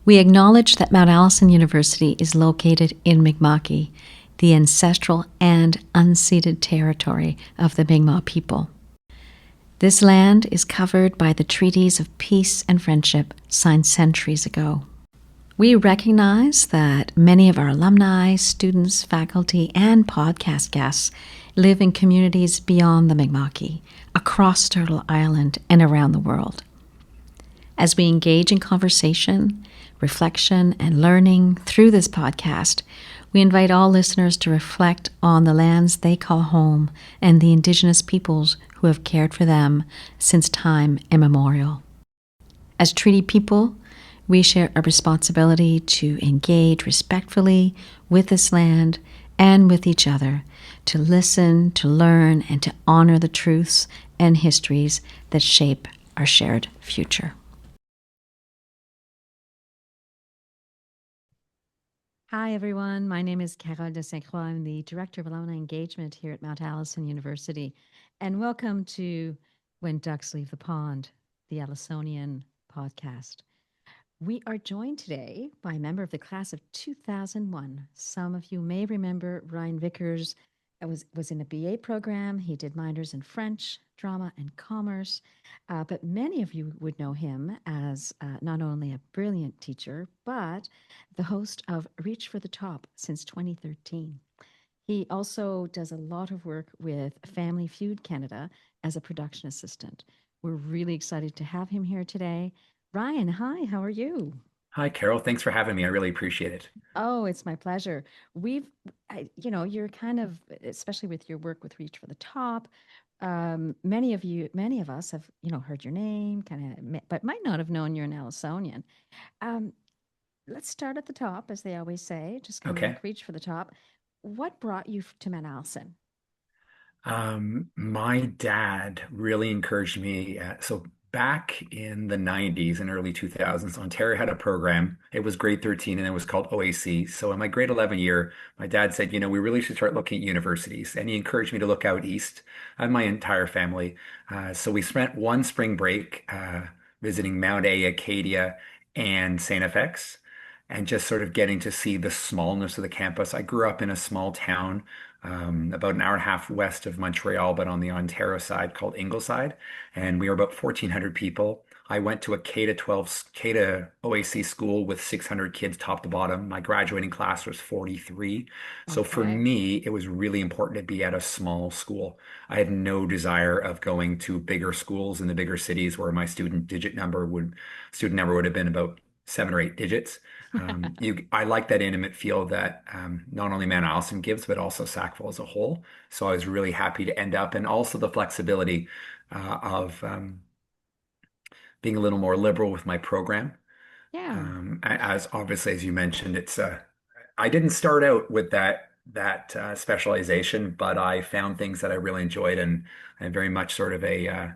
We acknowledge that Mount Allison University is located in Mi'kma'ki, the ancestral and unceded territory of the Mi'kmaq people. This land is covered by the treaties of peace and friendship signed centuries ago. We recognize that many of our alumni, students, faculty, and podcast guests live in communities beyond the Mi'kma'ki, across Turtle Island and around the world. As we engage in conversation, reflection, and learning through this podcast, we invite all listeners to reflect on the lands they call home and the Indigenous peoples who have cared for them since time immemorial. As treaty people, we share a responsibility to engage respectfully with this land and with each other, to listen, to learn, and to honor the truths and histories that shape our shared future. Hi, everyone. My name is Carolle de Ste-Croix. I'm the Director of Alumni Engagement here at Mount Allison University. And welcome to When Ducks Leave the Pond, the Allisonian podcast. We are joined today by a member of the class of 2001. Some of you may remember Ryan Vickers was in a BA program. He did minors in French, drama, and commerce. But many of you would know him as not only a brilliant teacher, but the host of Reach for the Top since 2013. He also does a lot of work with Family Feud Canada as a production assistant. We're really excited to have him here today. Ryan, hi, how are you? Hi, Carol. Thanks for having me. I really appreciate it. Oh, it's my pleasure. You're kind of, especially with your work with Reach for the Top, many of us have, heard your name, but might not have known you're an Allisonian. Um, let's start at the top, as they always say, just kind of Okay. like reach for the top. What brought you to Mount Allison? My dad really encouraged me. So back in the 90s and early 2000s, Ontario had a program. It was grade 13 and it was called OAC. So in my grade 11 year, my dad said, we really should start looking at universities. And he encouraged me to look out east and my entire family. So we spent one spring break visiting Mount A, Acadia, and St. FX. And just sort of getting to see the smallness of the campus. I grew up in a small town about an hour and a half west of Montreal, but on the Ontario side called Ingleside. And we were about 1,400 people. I went to a K to 12, K to OAC school with 600 kids top to bottom. My graduating class was 43. So for Okay. me, it was really important to be at a small school. I had no desire of going to bigger schools in the bigger cities where my student number would have been about 7 or 8 digits. I like that intimate feel that not only Mount Allison gives, but also Sackville as a whole. So I was really happy to end up, and also the flexibility of being a little more liberal with my program. Yeah. As obviously as you mentioned, I didn't start out with that specialization, but I found things that I really enjoyed, and I'm very much sort of a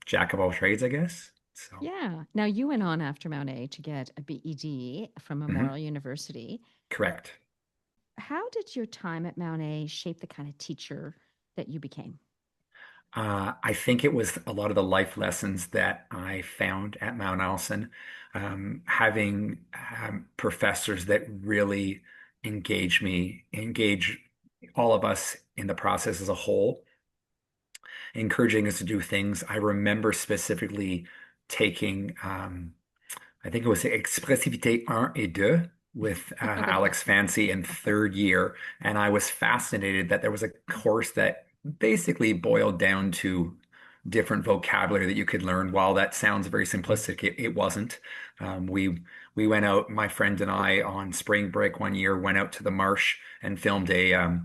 jack of all trades, I guess. So, Yeah. Now you went on after Mount A to get a BEd from mhm, Memorial University. correct. How did your time at Mount A shape the kind of teacher that you became? I think it was a lot of the life lessons that I found at Mount Allison, having professors that really engage all of us in the process as a whole, encouraging us to do things. I remember specifically taking, I think it was Expressivité 1 et 2 with Alex Fancy in third year. And I was fascinated that there was a course that basically boiled down to different vocabulary that you could learn. While that sounds very simplistic, it wasn't. We went out, my friend and I, on spring break one year, went out to the marsh and filmed a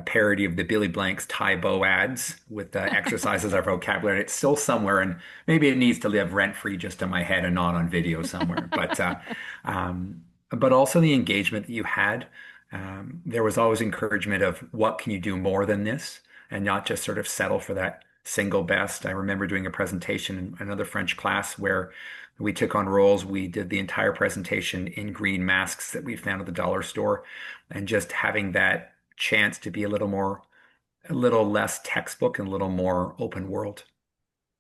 parody of the Billy Blanks Tie Bow ads with exercises our vocabulary. It's still somewhere, and maybe it needs to live rent free just in my head and not on video somewhere. But also the engagement that you had. There was always encouragement of what can you do more than this, and not just sort of settle for that single best. I remember doing a presentation in another French class where we took on roles. We did the entire presentation in green masks that we found at the dollar store, and just having that chance to be a little less textbook and a little more open world.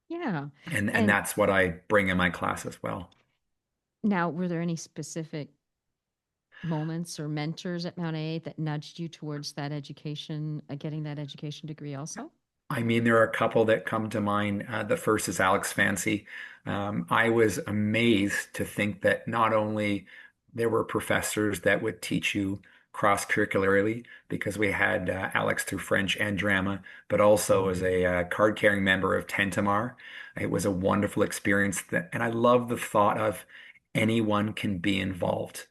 Yeah. And And that's what I bring in my class as well. Now, were there any specific moments or mentors at Mount A that nudged you towards that education, getting that education degree also? I mean, there are a couple that come to mind. The first is Alex Fancy. I was amazed to think that not only there were professors that would teach you cross-curricularly, because we had Alex through French and drama, but also as a card-carrying member of Tentamar. It was a wonderful experience and I love the thought of anyone can be involved.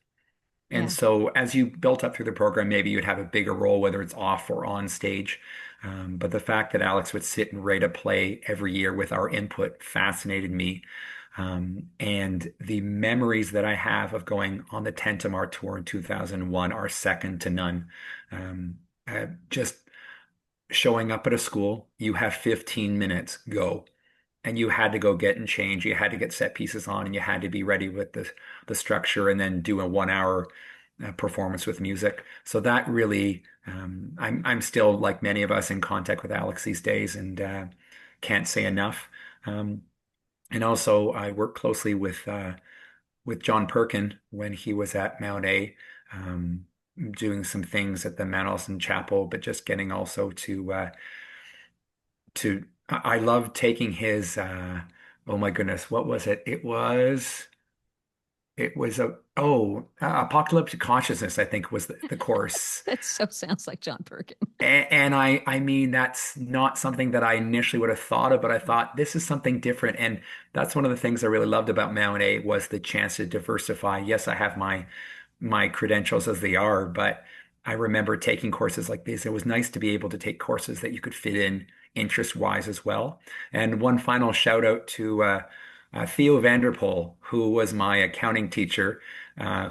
And Yeah. so as you built up through the program, maybe you'd have a bigger role, whether it's off or on stage. But the fact that Alex would sit and write a play every year with our input fascinated me. And the memories that I have of going on the Tentamar tour in 2001 are second to none. Just showing up at a school, you have 15 minutes, go. And you had to go get and change. You had to get set pieces on, and you had to be ready with the structure, and then do a 1 hour performance with music. So that really, I'm still like many of us in contact with Alex these days, and can't say enough. Um, and also, I work closely with John Perkin when he was at Mount A, um, doing some things at the Mount Allison Chapel, but just getting also I love taking his oh my goodness, what was it? It was Apocalyptic Consciousness, I think was the course. That so sounds like John Perkin. And I mean, that's not something that I initially would have thought of, but I thought this is something different. And that's one of the things I really loved about Mount A was the chance to diversify. Yes, I have my credentials as they are, but I remember taking courses like this. It was nice to be able to take courses that you could fit in interest-wise as well. And one final shout out to Theo Vanderpool, who was my accounting teacher,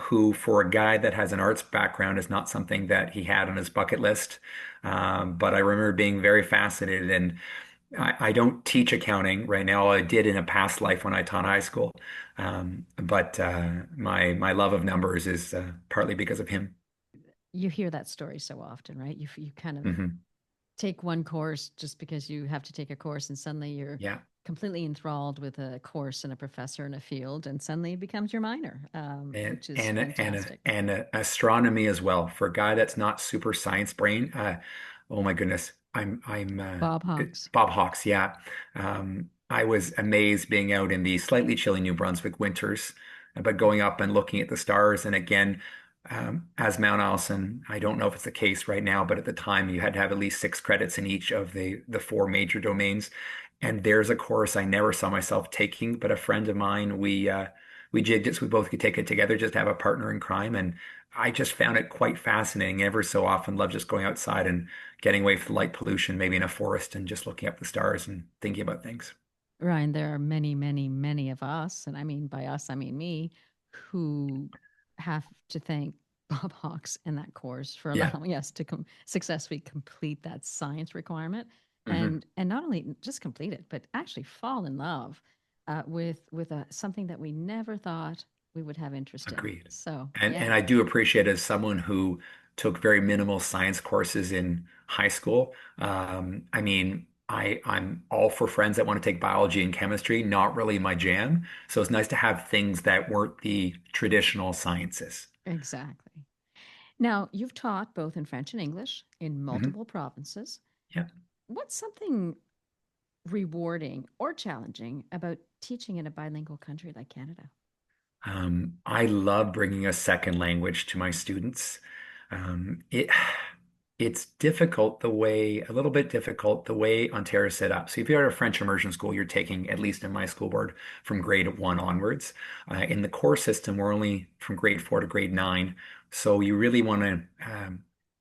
who for a guy that has an arts background is not something that he had on his bucket list. But I remember being very fascinated, and I don't teach accounting right now. I did in a past life when I taught high school. But my love of numbers is partly because of him. You hear that story so often, right? You kind of Hmm. take one course just because you have to take a course, and suddenly you're Yeah. completely enthralled with a course and a professor in a field, and suddenly it becomes your minor, And which is and and fantastic. and astronomy as well for a guy that's not super science brain. Oh my goodness, I'm Bob Hawks. Bob Hawks. Yeah, I was amazed being out in the slightly chilly New Brunswick winters, but going up and looking at the stars. And again, as Mount Allison, I don't know if it's the case right now, but at the time you had to have at least 6 credits in each of the four major domains. And there's a course I never saw myself taking, but a friend of mine, we jigged it so we both could take it together, just have a partner in crime. And I just found it quite fascinating. Ever so often, love just going outside and getting away from light pollution, maybe in a forest, and just looking up the stars and thinking about things. Ryan, there are many, many, many of us, and I mean by us, I mean me, who have to thank Bob Hawks and that course for Yeah. allowing us to successfully complete that science requirement, Hmm. and not only just complete it, but actually fall in love with something that we never thought we would have interest in. Agreed. So And yeah, I do appreciate as someone who took very minimal science courses in high school. I mean, I'm all for friends that want to take biology and chemistry, not really my jam. So it's nice to have things that weren't the traditional sciences. exactly. Now you've taught both in French and English in Hmm. multiple provinces. Yeah. What's something rewarding or challenging about teaching in a bilingual country like Canada? I love bringing a second language to my students. It's difficult a little bit difficult the way Ontario is set up. So if you're at a French immersion school, you're taking, at least in my school board, from grade one onwards. In the core system, we're only from grade four to grade nine. So you really want to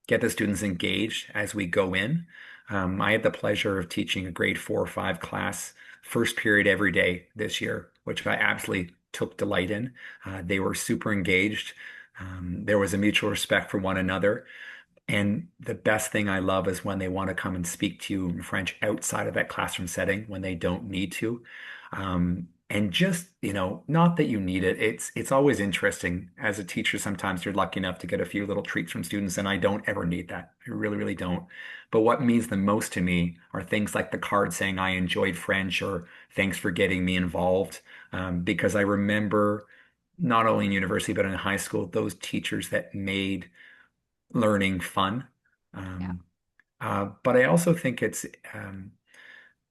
get the students engaged as we go in. I had the pleasure of teaching a grade 4 or 5 class, first period every day this year, which I absolutely took delight in. They were super engaged. There was a mutual respect for one another. And the best thing I love is when they want to come and speak to you in French outside of that classroom setting when they don't need to. And just, not that you need it. It's always interesting as a teacher. Sometimes you're lucky enough to get a few little treats from students, and I don't ever need that. I really, really don't. But what means the most to me are things like the card saying I enjoyed French or thanks for getting me involved. Because I remember not only in university but in high school, those teachers that made learning fun. Yeah. Um, but I also think it's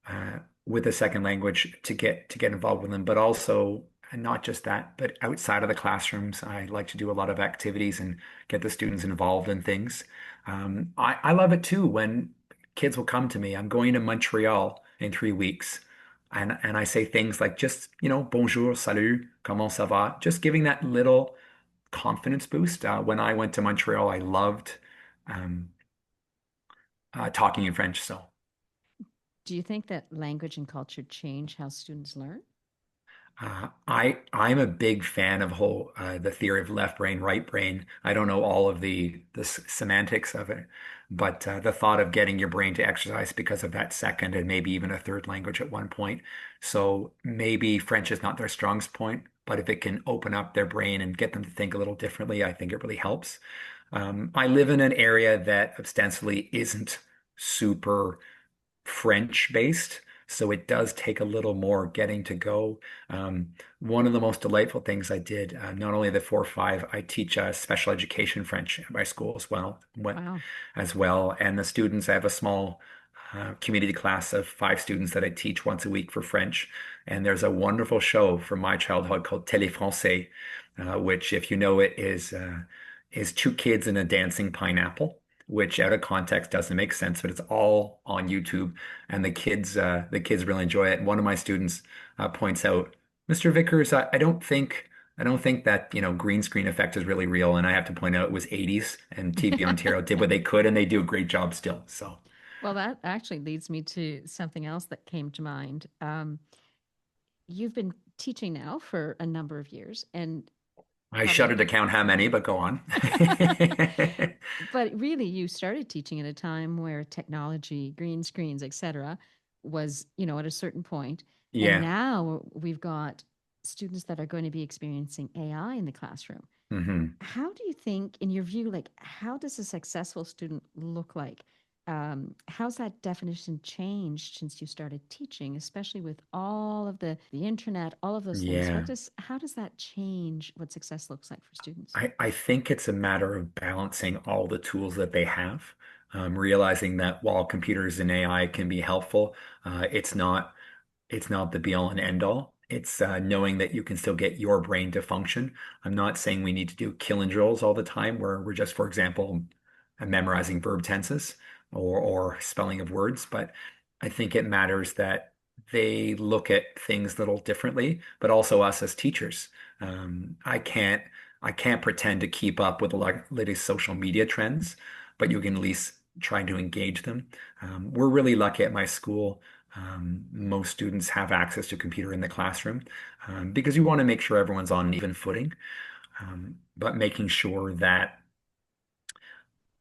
uh, with a second language to get involved with them, but also and not just that, but outside of the classrooms, I like to do a lot of activities and get the students involved in things. I love it too when kids will come to me. I'm going to Montreal in 3 weeks. And I say things like just, bonjour, salut, comment ça va? Just giving that little confidence boost. When I went to Montreal, I loved um, talking in French. So Do you think that language and culture change how students learn? I'm a big fan of the theory of left brain, right brain. I don't know all of the semantics of it, but the thought of getting your brain to exercise because of that second and maybe even a third language at one point. So maybe French is not their strongest point, but if it can open up their brain and get them to think a little differently, I think it really helps. I live in an area that ostensibly isn't super French based. So it does take a little more getting to go. Um, One of the most delightful things I did, not only the 4-5, I teach special education French at my school Wow. as well. And the students, I have a small community class of 5 students that I teach once a week for French. And there's a wonderful show from my childhood called Télé Français, which, if you know it, is 2 kids and a dancing pineapple, which out of context doesn't make sense, but it's all on YouTube, and the kids really enjoy it. And one of my students points out, Mr. Vickers, I don't think that green screen effect is really real, and I have to point out it was 80s, and TV Ontario did what they could, and they do a great job still. So Well, that actually leads me to something else that came to mind. You've been teaching now for a number of years, and I probably shudder to count how many, but go on. but really, you started teaching at a time where technology, green screens, etc., was, at a certain point. And Yeah. now we've got students that are going to be experiencing AI in the classroom. hmm How do you think, in your view, like, how does a successful student look like? How's that definition changed since you started teaching, especially with all of the internet, all of those things? Yeah. How does that change what success looks like for students? I think it's a matter of balancing all the tools that they have, realizing that while computers and AI can be helpful, it's not the be all and end all. It's knowing that you can still get your brain to function. I'm not saying we need to do killing drills all the time where we're just, for example, memorizing verb tenses or spelling of words, but I think it matters that they look at things a little differently, but also us as teachers. I can't pretend to keep up with the latest social media trends, but you can at least try to engage them. We're really lucky at my school. Most students have access to a computer in the classroom because you want to make sure everyone's on an even footing, but making sure that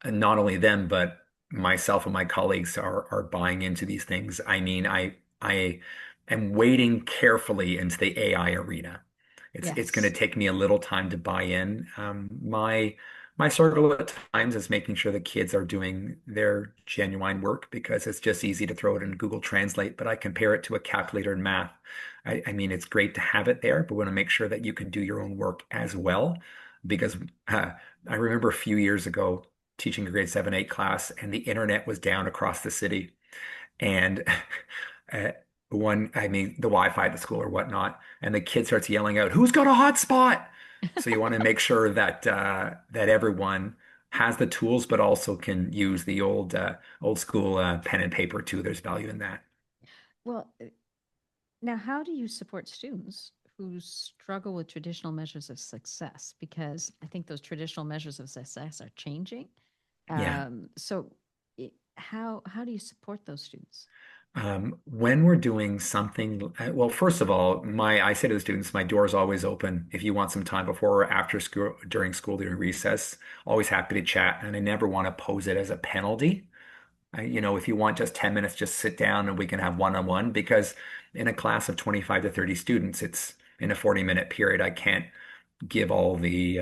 not only them, but myself and my colleagues are buying into these things. I mean, I am wading carefully into the AI arena. It's going to Yes. take me a little time to buy in. My struggle at times is making sure the kids are doing their genuine work because it's just easy to throw it in Google Translate, but I compare it to a calculator in math. I mean, it's great to have it there, but we want to make sure that you can do your own work as well. Because I remember a few years ago teaching a grade 7, 8 class, and the internet was down across the city. And uh, I mean, the Wi-Fi at the school or whatnot, and the kid starts yelling out, "Who's got a hotspot?" So you want to make sure that everyone has the tools, but also can use the old school pen and paper too. There's value in that. Well, now, how do you support students who struggle with traditional measures of success? Because I think those traditional measures of success are changing. Yeah. How do you support those students? When we're doing something, well, first of all, I say to the students, my door is always open. If you want some time before or after school, during recess, always happy to chat. And I never want to pose it as a penalty. If you want just 10 minutes, just sit down and we can have one-on-one because in a class of 25 to 30 students, it's in a 40-minute period. I can't give all the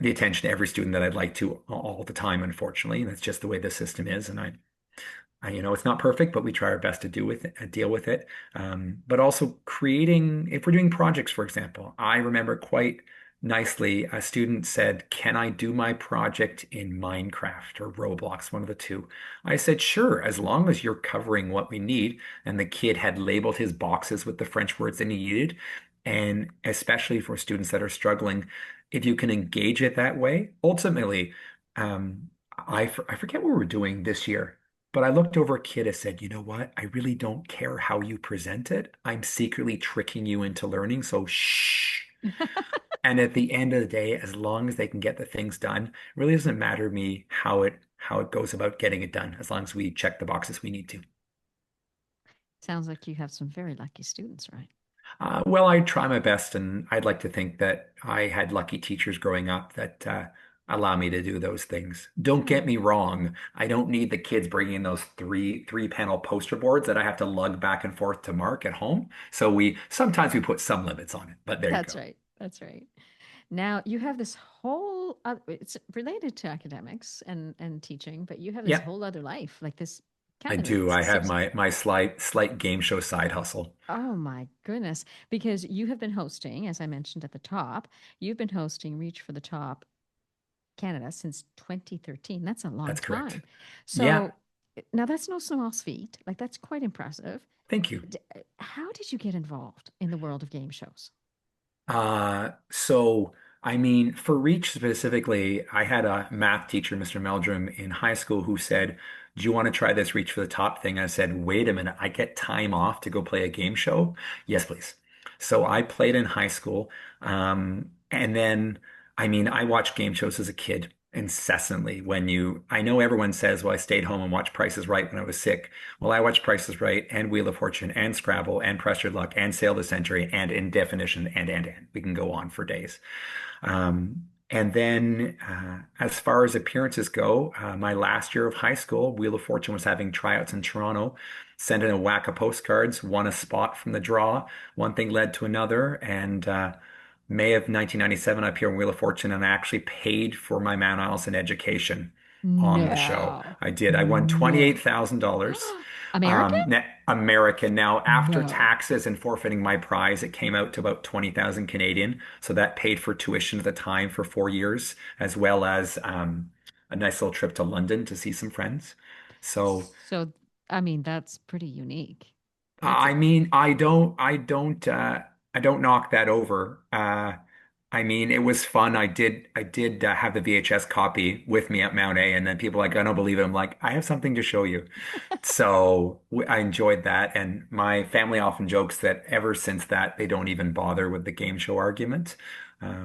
attention to every student that I'd like to all the time, unfortunately. And that's just the way the system is. And It's not perfect, but we try our best to deal with it. But also creating, if we're doing projects, for example, I remember quite nicely a student said, "Can I do my project in Minecraft or Roblox, one of the two?" I said, "Sure, as long as you're covering what we need." And the kid had labeled his boxes with the French words that he needed. And especially for students that are struggling, if you can engage it that way, ultimately, um, I forget what we were doing this year. But I looked over at Kid and said, "You know what? I really don't care how you present it. I'm secretly tricking you into learning. So shh." And at the end of the day, as long as they can get the things done, it really doesn't matter to me how it goes about getting it done, as long as we check the boxes we need to. Sounds like you have some very lucky students, right? Well, I try my best, and I'd like to think that I had lucky teachers growing up that allow me to do those things. Don't get Yeah. me wrong; I don't need the kids bringing in those three panel poster boards that I have to lug back and forth to mark at home. So we sometimes we put some limits on it, but there you That's go. right. That's right. Now you have this whole it's related to academics and teaching, but you have this Yeah, whole other life, like this I kind of do. it's I have seems my slight game show side hustle. oh my goodness, because you have been hosting, as I mentioned at the top, you've been hosting Reach for the Top Canada since 2013. That's a long That's correct. time. Yeah, So now that's no small feat. Like that's quite impressive. thank you. How did you get involved in the world of game shows? So I mean, for Reach specifically, I had a math teacher, Mr. Meldrum, in high school who said, "Do you want to try this Reach for the Top thing?" I said, "Wait a minute, I get time off to go play a game show?" "Yes, please." So I played in high school. And then, I mean, I watched game shows as a kid incessantly. I know everyone says, "Well, I stayed home and watched Price is Right when I was sick." Well, I watched Price is Right and Wheel of Fortune and Scrabble and Press Your Luck and Sail the Century and In Definition and. We can go on for days. And then, as far as appearances go, my last year of high school, Wheel of Fortune was having tryouts in Toronto. Sent in a whack of postcards, won a spot from the draw. One thing led to another, and May of 1997, I appeared on Wheel of Fortune, and I actually paid for my Mount Allison education on the show. No. I did. I won No. $28,000. American? American. Now, after No. taxes and forfeiting my prize, it came out to about 20,000 Canadian. So that paid for tuition at the time for 4 years, as well as a nice little trip to London to see some friends. So So, I mean, that's pretty unique. That's I a, mean, I don't knock that over. I mean, it was fun. I did have the VHS copy with me at Mount A, and then people are like, "I don't believe it." I'm like, "I have something to show you." So I enjoyed that, and my family often jokes that ever since that, they don't even bother with the game show argument.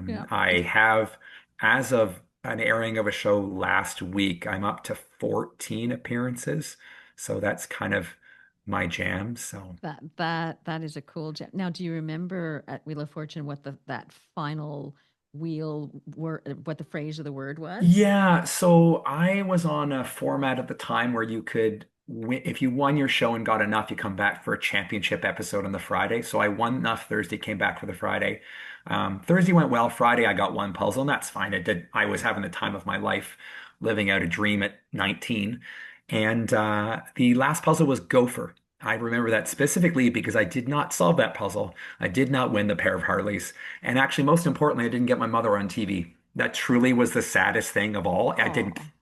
yeah. I have, as of an airing of a show last week, I'm up to 14 appearances, so that's kind of my jam. So That is a cool gem. Now, do you remember at Wheel of Fortune what the that final wheel word, what the phrase of the word was? yeah, so I was on a format at the time where you could win, if you won your show and got enough, you come back for a championship episode on the Friday. So I won enough Thursday, came back for the Friday. Thursday went well. Friday, I got one puzzle, and that's fine. I was having the time of my life, living out a dream at 19. And the last puzzle was Gopher. I remember that specifically because I did not solve that puzzle. I did not win the pair of Harleys. And actually, most importantly, I didn't get my mother on TV. That truly was the saddest thing of all. I didn't, Oh,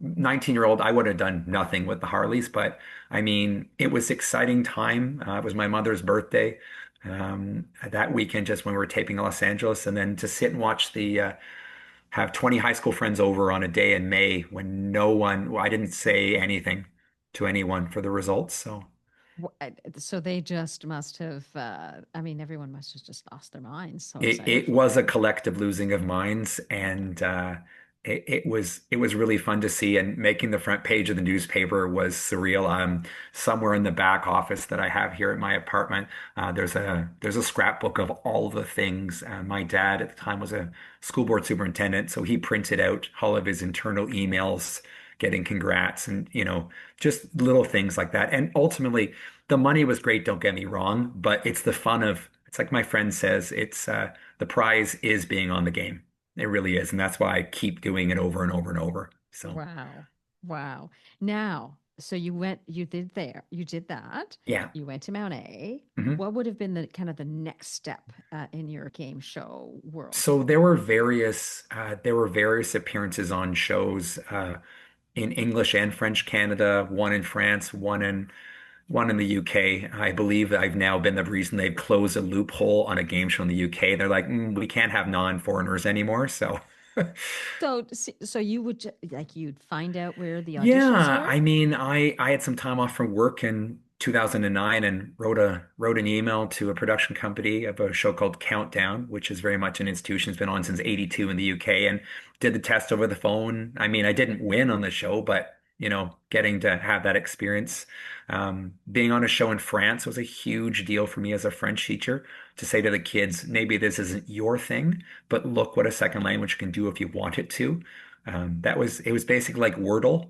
19-year-old, I would have done nothing with the Harleys, but I mean, it was exciting time. It was my mother's birthday that weekend, just when we were taping in Los Angeles, and then to sit and watch have 20 high school friends over on a day in May when well, I didn't say anything to anyone for the results. So so they just must have. I mean, everyone must have just lost their minds. So excited it for was you. a collective losing of minds, and it was really fun to see. And making the front page of the newspaper was surreal. Somewhere in the back office that I have here at my apartment, there's a scrapbook of all the things. My dad at the time was a school board superintendent, so he printed out all of his internal emails, getting congrats, and just little things like that. And ultimately, the money was great. Don't get me wrong, but it's the fun of. It's like my friend says, it's the prize is being on the game. It really is. And that's why I keep doing it over and over and over. So Wow. Wow. Now, So you did that. Yeah. You went to Mount A. Mhm. What would have been the kind of the next step in your game show world? So there were various appearances on shows in English and French Canada, one in France, one in the UK. I believe I've now been the reason they've closed a loophole on a game show in the UK. They're like, we can't have non-foreigners anymore. So So you would like you'd find out where the auditions yeah, were? I mean, I had some time off from work in 2009 and wrote an email to a production company of a show called Countdown, which is very much an institution. It's been on since 82 in the UK, and did the test over the phone. I mean, I didn't win on the show, but getting to have that experience, being on a show in France was a huge deal for me as a French teacher to say to the kids, maybe this isn't your thing, but look what a second language can do if you want it to. It was basically like Wordle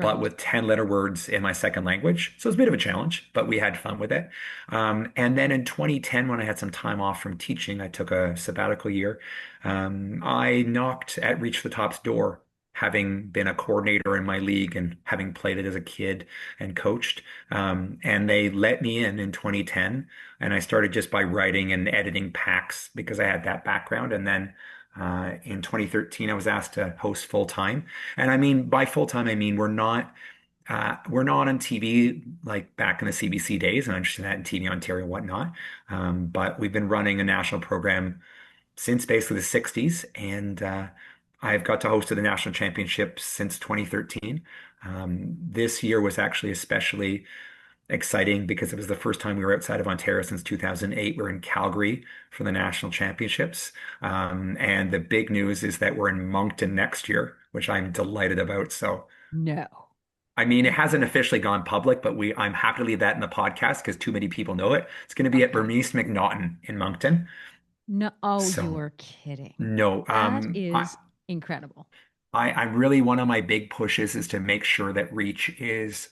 but Right. with 10 letter words in my second language. So it was a bit of a challenge, but we had fun with it. And then in 2010, when I had some time off from teaching, I took a sabbatical year. I knocked at Reach the Top's door, having been a coordinator in my league and having played it as a kid and coached. And they let me in 2010. And I started just by writing and editing packs because I had that background. And then in 2013, I was asked to host full time. And I mean, by full time, I mean we're not on TV like back in the CBC days, and I understand that in TV Ontario and whatnot. But we've been running a national program since basically the 60s, and I've got to host the national championship since 2013. This year was actually especially exciting because it was the first time we were outside of Ontario since 2008. We're in Calgary for the national championships. And the big news is that we're in Moncton next year, which I'm delighted about. So, No. I mean, it hasn't officially gone public, but I'm happy to leave that in the podcast because too many people know it. It's going to be at Okay. Bernice McNaughton in Moncton. No. Oh, you So, are kidding. no, That is incredible. I'm really one of my big pushes is to make sure that Reach is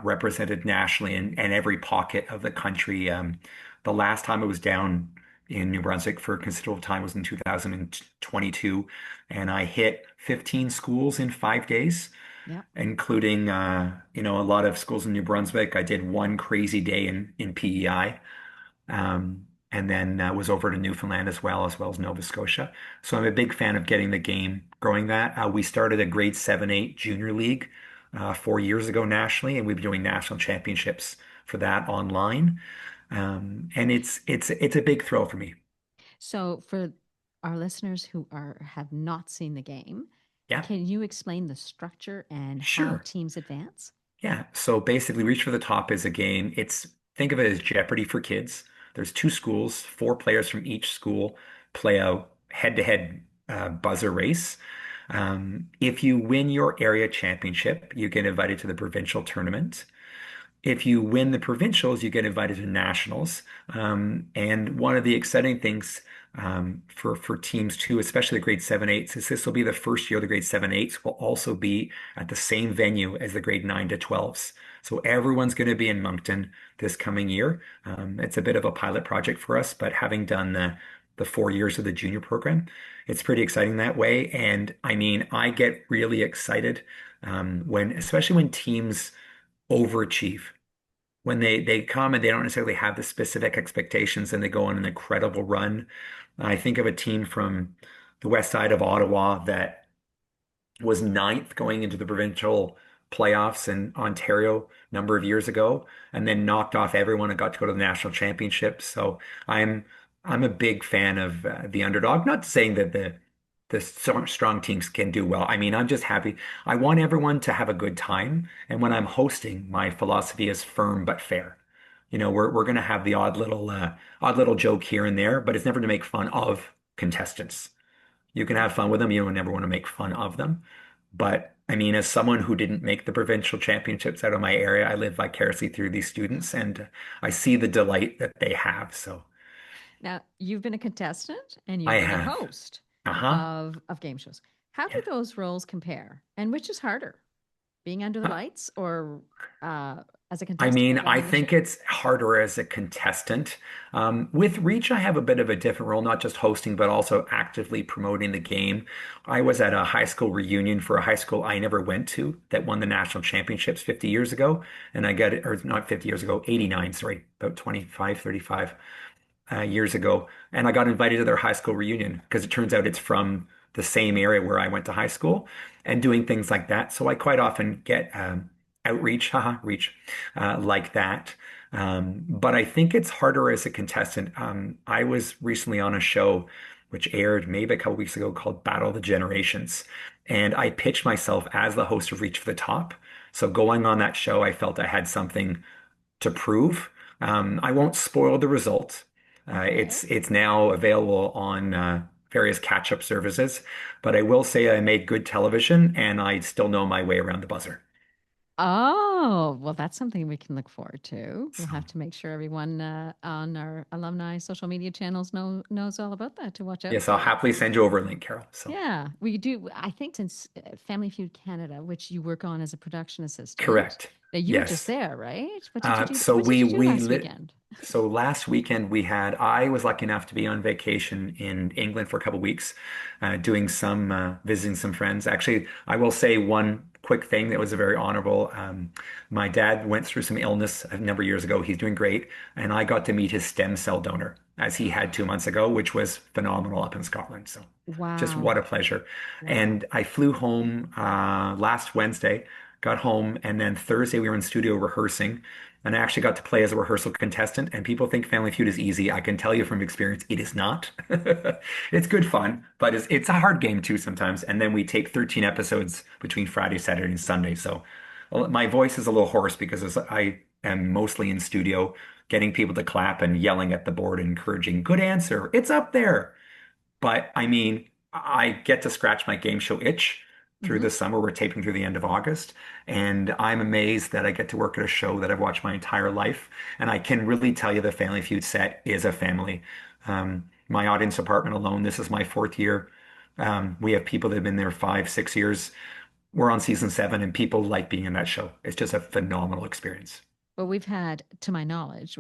represented nationally in every pocket of the country. The last time I was down in New Brunswick for a considerable time was in 2022, and I hit 15 schools in 5 days, Yeah. including a lot of schools in New Brunswick. I did one crazy day in PEI. And then was over to Newfoundland as well as Nova Scotia. So I'm a big fan of getting the game, growing that. We started a grade 7-8 junior league 4 years ago nationally, and we've been doing national championships for that online. And it's a big thrill for me. So for our listeners who are have not seen the game, Yeah, can you explain the structure and how sure. teams advance? Yeah. So basically, Reach for the Top is a game. Think of it as Jeopardy for kids. There's two schools, four players from each school play a head-to-head buzzer race. If you win your area championship, you get invited to the provincial tournament. If you win the provincials, you get invited to nationals. And one of the exciting things for teams too, especially the grade 7-8s, is this will be the first year the grade 7-8s will also be at the same venue as the grade 9 to 12s. So everyone's going to be in Moncton this coming year. It's a bit of a pilot project for us, but having done the 4 years of the junior program, it's pretty exciting that way. And I mean, I get really excited especially when teams overachieve when they come and they don't necessarily have the specific expectations and they go on an incredible run. I think of a team from the west side of Ottawa that was ninth going into the provincial playoffs in Ontario a number of years ago, and then knocked off everyone and got to go to the national championships. So I'm I'm a big fan of the underdog. Not saying that the strong teams can do well. I mean, I'm just happy. I want everyone to have a good time, and when I'm hosting, my philosophy is firm but fair. We're going to have the odd little joke here and there, but it's never to make fun of contestants. You can have fun with them. You don't never want to make fun of them. But I mean, as someone who didn't make the provincial championships out of my area, I live vicariously through these students and I see the delight that they have. So Now, you've been a contestant and I you've been a have. host Uh-huh. of game shows. How do Yeah. those roles compare? And which is harder? being under the Uh, lights or as a I contestant mean, or I running the show? think it's harder as a contestant. With Reach, I have a bit of a different role, not just hosting, but also actively promoting the game. I was at a high school reunion for a high school I never went to that won the national championships 50 years ago. And I got it, or not 50 years ago, 89, sorry, about 25, 35 years ago, and I got invited to their high school reunion because it turns out it's from the same area where I went to high school and doing things like that. So I quite often get outreach, haha, reach like that. But I think it's harder as a contestant. I was recently on a show which aired maybe a couple weeks ago called Battle of the Generations. And I pitched myself as the host of Reach for the Top. So going on that show, I felt I had something to prove. I won't spoil the result. Okay. It's now available on various catch-up services, but I will say I made good television and I still know my way around the buzzer. Oh, well, that's something we can look forward to. We'll So have to make sure everyone on our alumni social media channels knows all about that to watch out yes, I'll for. happily send you over a link, Carol. So Yeah, we do. I think since Family Feud Canada, which you work on as a production assistant, correct. now you were just Yes. there, right? What did you do? So What did we you do we last lit. weekend? So last weekend I was lucky enough to be on vacation in England for a couple of weeks, doing some visiting some friends. Actually, I will say one quick thing that was a very honorable. My dad went through some illness a number of years ago. He's doing great, and I got to meet his stem cell donor as he had 2 months ago, which was phenomenal up in Scotland. So just Wow. what a pleasure. Wow. And I flew home last Wednesday, got home, and then Thursday we were in studio rehearsing. And I actually got to play as a rehearsal contestant. And people think Family Feud is easy. I can tell you from experience, it is not. It's good fun, but it's a hard game too sometimes. And then we take 13 episodes between Friday, Saturday, and Sunday. So well, my voice is a little hoarse because I am mostly in studio getting people to clap and yelling at the board, encouraging, good answer. It's up there. But I mean, I get to scratch my game show itch through Hmm. the summer. We're taping through the end of August. And I'm amazed that I get to work at a show that I've watched my entire life. And I can really tell you the Family Feud set is a family. My audience department alone, this is my fourth year. We have people that have been there 5, 6 years. We're on season 7, and people like being in that show. It's just a phenomenal experience. Well, we've had, to my knowledge,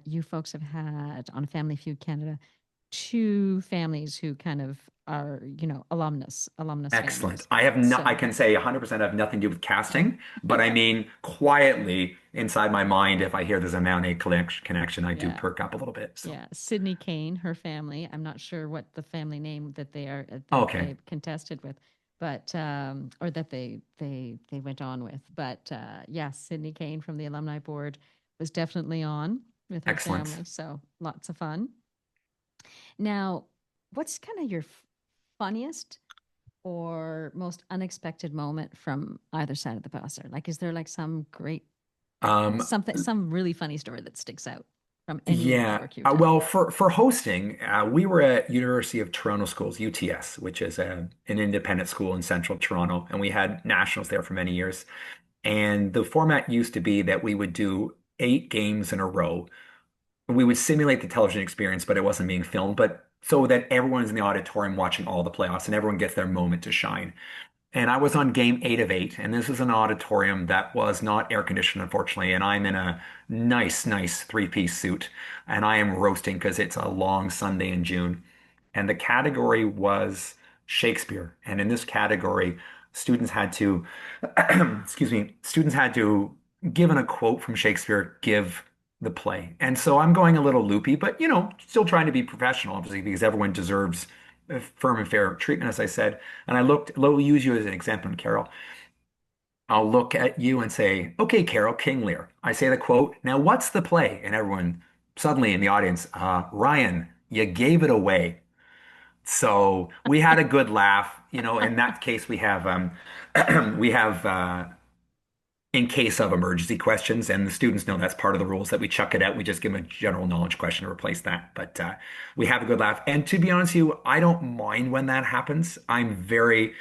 you folks have had on Family Feud Canada two families who kind of are, alumnus Excellent. families. I have no, I So, can say 100% have nothing to do with casting, but I mean, quietly inside my mind, if I hear there's a Mount A connection, I do yeah. perk up a little bit. So, Yeah, Sydney Kane, her family. I'm not sure what the family name that okay, they contested with, but or that they went on with. But yeah, Sydney Kane from the alumni board was definitely on with her excellent. family. So lots of fun. Now, what's kind of your funniest or most unexpected moment from either side of the buzzer? Like, is there like some great Um, some really funny story that sticks out from any of the yeah. work you've done? Well, for hosting, we were at University of Toronto Schools, UTS, which is an independent school in central Toronto, and we had nationals there for many years. And the format used to be that we would do 8 games in a row. We would simulate the television experience, but it wasn't being filmed, but so that everyone's in the auditorium watching all the playoffs and everyone gets their moment to shine. And I was on game 8 of 8, and this is an auditorium that was not air conditioned, unfortunately. And I'm in a nice 3-piece suit, and I am roasting because it's a long Sunday in June. And the category was Shakespeare. And in this category, students had to, excuse me, students had to, given a quote from Shakespeare, give the play. And so I'm going a little loopy, but still trying to be professional, obviously, because everyone deserves firm and fair treatment, as I said. And we'll use you as an example, Carol. I'll look at you and say, okay, Carol, King Lear. I say the quote, now what's the play? And everyone suddenly in the audience, Ryan, you gave it away. So we had a good laugh. In that case, we have we have in case of emergency questions, and the students know that's part of the rules that we chuck it out. We just give them a general knowledge question to replace that. But we have a good laugh. And to be honest with you, I don't mind when that happens. I'm very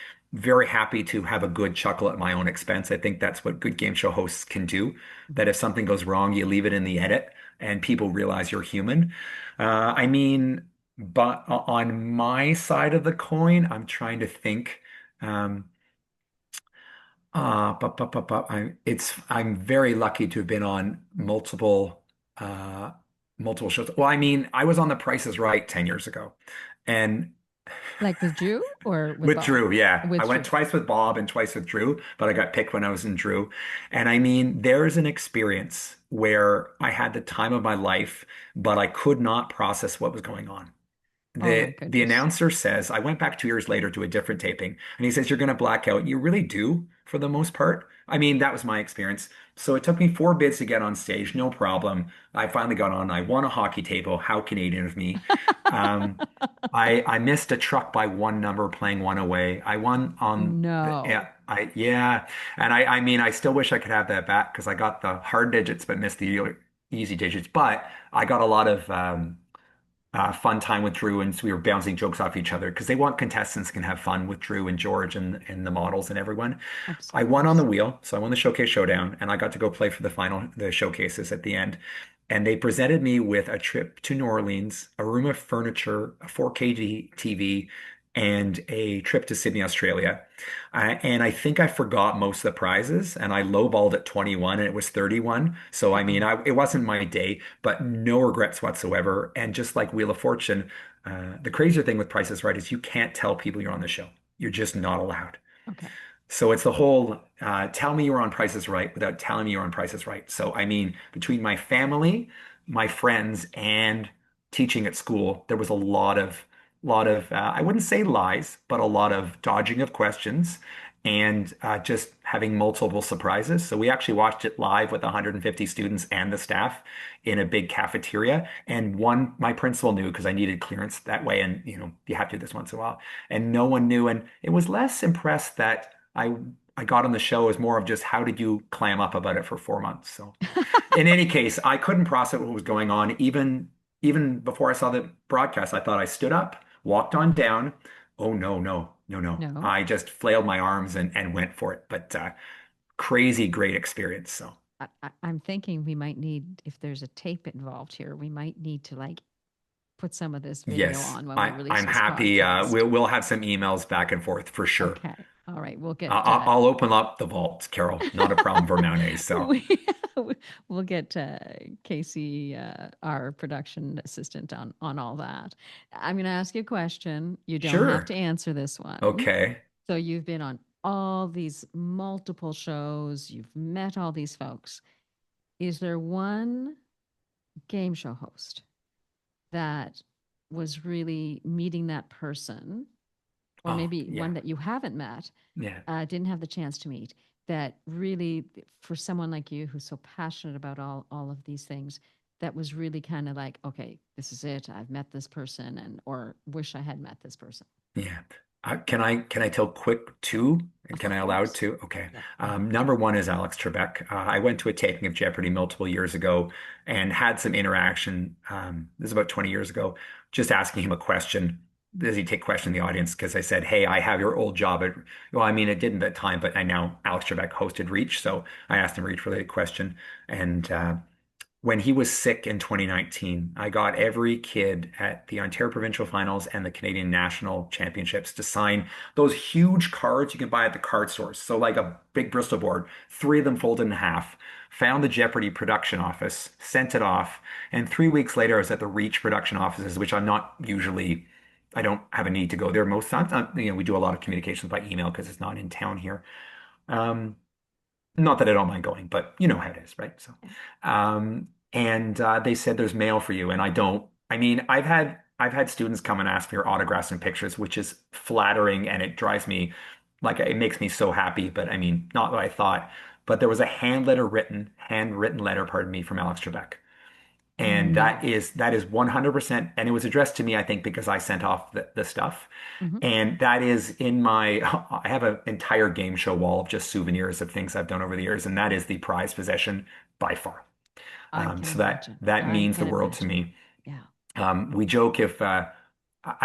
happy to have a good chuckle at my own expense. I think that's what good game show hosts can do. That if something goes wrong, you leave it in the edit and people realize you're human. I mean, but on my side of the coin, I'm trying to think. Um, I'm very lucky to have been on uh multiple shows. Well, I mean, I was on The Price is Right 10 years ago. And Like with Drew or with with Bob? Drew, yeah. I With went Drew. twice with Bob and twice with Drew, but I got picked when I was in Drew. And I mean, there's an experience where I had the time of my life, but I could not process what was going on. Oh my The goodness. announcer says, I went back 2 years later to a different taping, and he says, you're going to black out. You really do, for the most part. I mean, that was my experience. So it took me 4 bids to get on stage, no problem. I finally got on. I won a hockey table. How Canadian of me. Um, I missed a truck by one number playing one away. I won on the No. yeah, yeah. And I mean I still wish I could have that back because I got the hard digits but missed the easy digits. But I got a lot of fun time with Drew, and so we were bouncing jokes off each other because they want contestants can have fun with Drew and George and the models and everyone. I won Absolutely. on the wheel, so I won the Showcase Showdown, and I got to go play for the showcases at the end. And they presented me with a trip to New Orleans, a room of furniture, a 4K TV, and a trip to Sydney, Australia. And I think I forgot most of the prizes, and I lowballed at 21, and it was 31. So I mean, Uh-oh. it wasn't my day, but no regrets whatsoever. And just like Wheel of Fortune, the crazier thing with Price is Right is you can't tell people you're on the show. You're just not allowed. Okay. So it's the whole tell me you're on Price is Right without telling me you're on Price is Right. So I mean, between my family, my friends, and teaching at school, there was a lot of I wouldn't say lies, but a lot of dodging of questions and just having multiple surprises. So we actually watched it live with 150 students and the staff in a big cafeteria. And one, my principal knew because I needed clearance that way, and you have to do this once in a while. And no one knew, and it was less impressed that I got on the show as more of just how did you clam up about it for 4 months. So in any case, I couldn't process what was going on. Even before I saw the broadcast, I thought I stood up, walked on down. Oh no, no, no, no. No. I just flailed my arms and went for it. But crazy great experience. So I'm thinking we might need, if there's a tape involved here, we might need to like put some of this video yes, on when we release I'm this happy. podcast. We'll have some emails back and forth for sure. Okay. All right. We'll I- get I'll, I'll open up the vault, Carol. Not a problem for mayonnaise. So we, we'll get Casey, our production assistant, on all that. I'm going to ask you a question. You don't have sure. to answer this one. Okay. So you've been on all these multiple shows. You've met all these folks. Is there one game show host that was really meeting that person, or Oh, maybe yeah. one that you haven't met, Yeah. didn't have the chance to meet, that really, for someone like you who's so passionate about all of these things, that was really kind of like, okay, this is it. I've met this person, and or wish I had met this person. Yeah. Can I tell quick two? Of Can I allow it course. to? Okay. Yeah. Number one is Alex Trebek. I went to a taping of Jeopardy multiple years ago and had some interaction. This is about 20 years ago, just asking him a question. Does he take question in the audience? Because I said, "Hey, I have your old job at." Well, I mean, it didn't at that time, but I now Alex Trebek hosted Reach, so I asked him a Reach related question, and when he was sick in 2019, I got every kid at the Ontario Provincial Finals and the Canadian National Championships to sign those huge cards you can buy at the card stores. So, like a big Bristol board, three of them folded in half. Found the Jeopardy production office, sent it off, and 3 weeks later, I was at the Reach production offices, which I'm not usually. I don't have a need to go there most times. We do a lot of communications by email because it's not in town here. Um, Not that I don't mind going, but you know how it is, right? So, and they said there's mail for you, and I don't. I mean, I've had students come and ask for your autographs and pictures, which is flattering, and it drives me like it makes me so happy. But I mean, not what I thought. But there was a handwritten letter, pardon me, from Alex Trebek. And that No. is that is 100%, and it was addressed to me, I think, because I sent off the stuff. Hmm. And that is in my, I have an entire game show wall of just souvenirs of things I've done over the years, and that is the prized possession by far. I can So that imagine. that I means the can world to imagine. me. Yeah. We joke if, I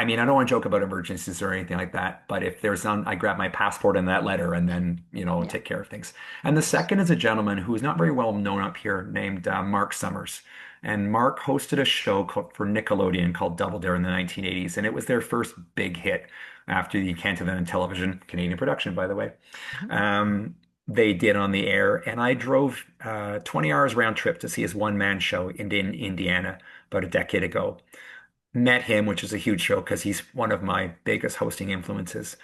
mean, I don't want to joke about emergencies or anything like that, but if there's some, I grab my passport and that letter and then, Yeah. take care of things. Of And the course. second is a gentleman who is not very well known up here named Mark Summers. And Mark hosted a show for Nickelodeon called Double Dare in the 1980s. And it was their first big hit after the Canada and Television, Canadian production, by the way. Mhm. Um, they did on the air. And I drove 20 hours round trip to see his one-man show in Indiana about a decade ago. Met him, which is a huge show because he's one of my biggest hosting influences.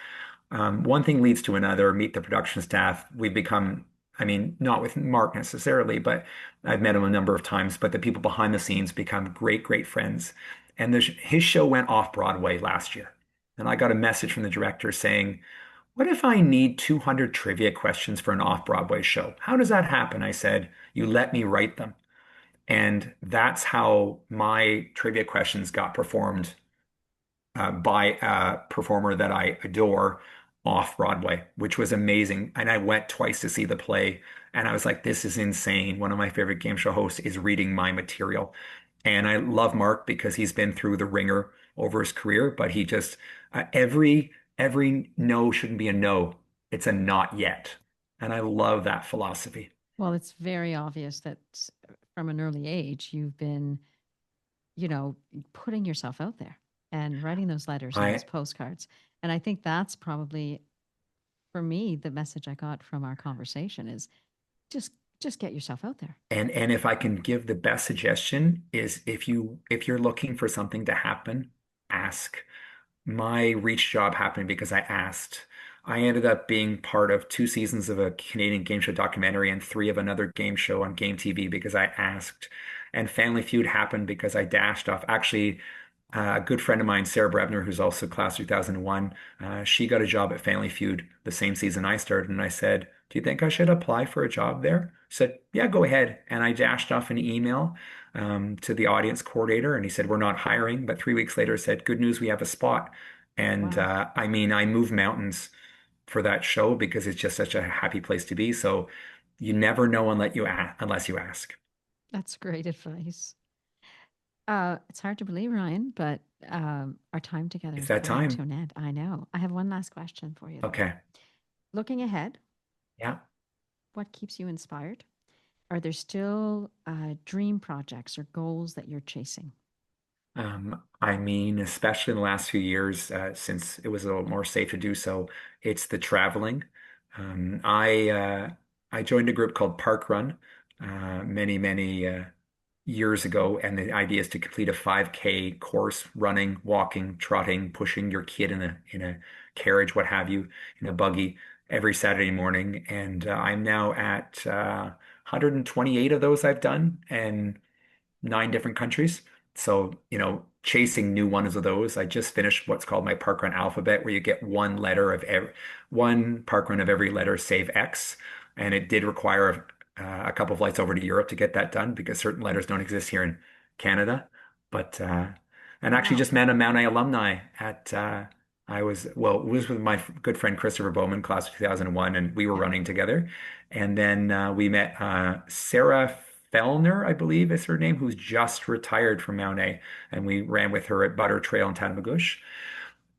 One thing leads to another. Meet the production staff. We've become, I mean, not with Mark necessarily, but I've met him a number of times. But the people behind the scenes become great, great friends. And his show went off Broadway last year. And I got a message from the director saying, "What if I need 200 trivia questions for an off-Broadway show? How does that happen?" I said, "You let me write them." And that's how my trivia questions got performed by a performer that I adore off Broadway, which was amazing. And I went twice to see the play, and I was like, this is insane. One of my favorite game show hosts is reading my material. And I love Mark because he's been through the ringer over his career, but he just every no shouldn't be a no. It's a not yet. And I love that philosophy. Well, it's very obvious that from an early age, you've been, putting yourself out there and writing those letters and those I postcards. And I think that's probably, for me, the message I got from our conversation is just just get yourself out there. and if I can give the best suggestion is if you're looking for something to happen, ask. My Reach job happened because I asked. I ended up being part of 2 seasons of a Canadian game show documentary and three of another game show on Game TV because I asked. And Family Feud happened because I dashed off. Actually, a good friend of mine, Sarah Brebner, who's also class 2001, she got a job at Family Feud the same season I started. And I said, "Do you think I should apply for a job there?" Said, "Yeah, go ahead." And I dashed off an email to the audience coordinator, and he said, "We're not hiring." But 3 weeks later said, "Good news, we have a spot." And Wow. I mean, I moved mountains for that show because it's just such a happy place to be. So you never know unless you ask. That's great advice. It's hard to believe, Ryan, but our time together It's is that drawing to time. an end. I know. I have one last question for you, though. Okay. Looking ahead, Yeah. what keeps you inspired? Are there still dream projects or goals that you're chasing? I mean, especially in the last few years, since it was a little more safe to do so, it's the traveling. Um, I uh, I joined a group called Park Run many years ago, and the idea is to complete a 5K course, running, walking, trotting, pushing your kid in a carriage, what have you, in a buggy every Saturday morning. And I'm now at 128 of those I've done, and 9 different countries. So, chasing new ones of those. I just finished what's called my parkrun alphabet, where you get one parkrun of every letter save X. And it did require a couple of flights over to Europe to get that done because certain letters don't exist here in Canada. But and actually Wow. just met a Mount A alumni at it was with my good friend Christopher Bowman, class of 2001, and we were Yeah. running together. And then we met Sarah Fellner, I believe is her name, who's just retired from Mount A, and we ran with her at Butter Trail in Tatamagouche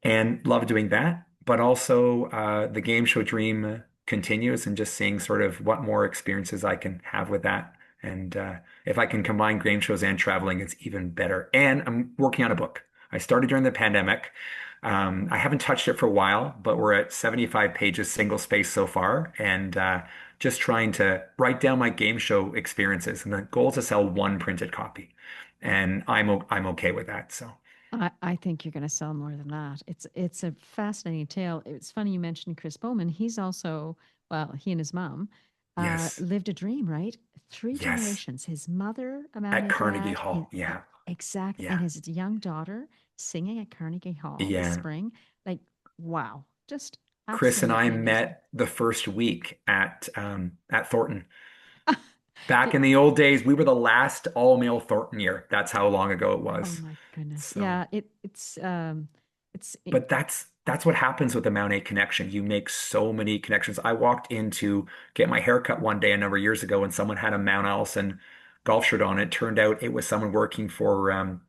and love doing that. But also the game show dream continues and just seeing sort of what more experiences I can have with that. And if I can combine game shows and traveling, it's even better. And I'm working on a book. I started during the pandemic. I haven't touched it for a while, but we're at 75 pages single space so far, and just trying to write down my game show experiences. And the goal is to sell one printed copy, and I'm okay with that. So I think you're going to sell more than that. It's a fascinating tale. It's funny you mentioned Chris Bowman. He's also, well, he and his mom yes, lived a dream, right? Three yes. generations. His mother, a At Maori Carnegie dad, Hall. Yeah. exact, and Yeah. his young daughter singing at Carnegie Hall this Yeah. spring. Like, wow, just Chris and I absolutely amazing. met the first week at Thornton. Back in the old days, we were the last all-male Thornton year. That's how long ago it Oh was. my goodness. So, Yeah, it's but that's what happens with the Mount A connection. You make so many connections. I walked in to get my hair cut one day a number of years ago, and someone had a Mount Allison golf shirt on. It turned out it was someone working for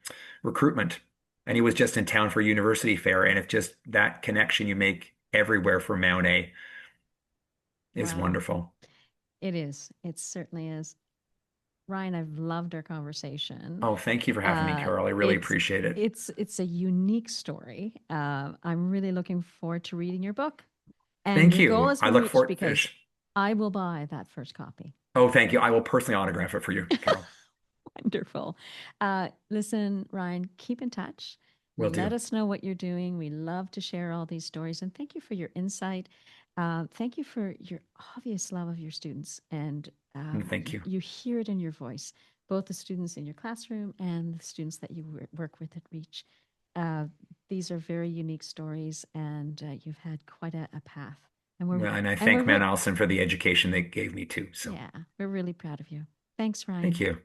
recruitment, and he was just in town for a university fair. And it's just that connection you make everywhere for Mount A is wow. wonderful. It is. It certainly is. Ryan, I've loved our conversation. Oh, thank you for having me, Uh, Carol. I really it's appreciate it. it's a unique story. I'm really looking forward to reading your book, and Thank your goal you. has I been look reached forward to because finish. I will buy that first copy. Oh, thank you. I will personally autograph it for you, Carol. Wonderful. Listen, Ryan, keep in touch. Will Let do. us know what you're doing. We love to share all these stories. And thank you for your insight. Thank you for your obvious love of your students. And Thank you. you hear it in your voice, both the students in your classroom and the students that you work with at Reach. These are very unique stories, and you've had quite a path. And Well, and I we're thank Mount Allison for the education they gave me too. So yeah, we're really proud of you. Thanks, Ryan. thank you.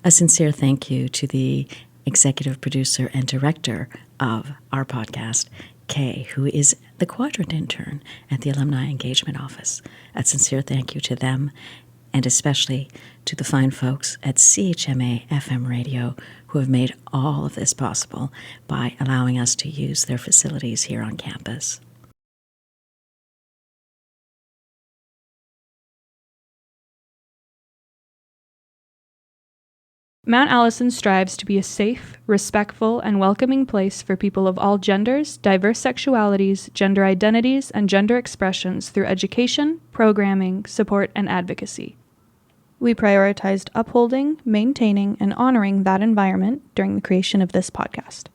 A sincere thank you to the executive producer and director of our podcast, Kay, who is the quadrant intern at the Alumni Engagement Office. A sincere thank you to them, and especially to the fine folks at CHMA FM Radio who have made all of this possible by allowing us to use their facilities here on campus. Mount Allison strives to be a safe, respectful, and welcoming place for people of all genders, diverse sexualities, gender identities, and gender expressions through education, programming, support, and advocacy. We prioritized upholding, maintaining, and honoring that environment during the creation of this podcast.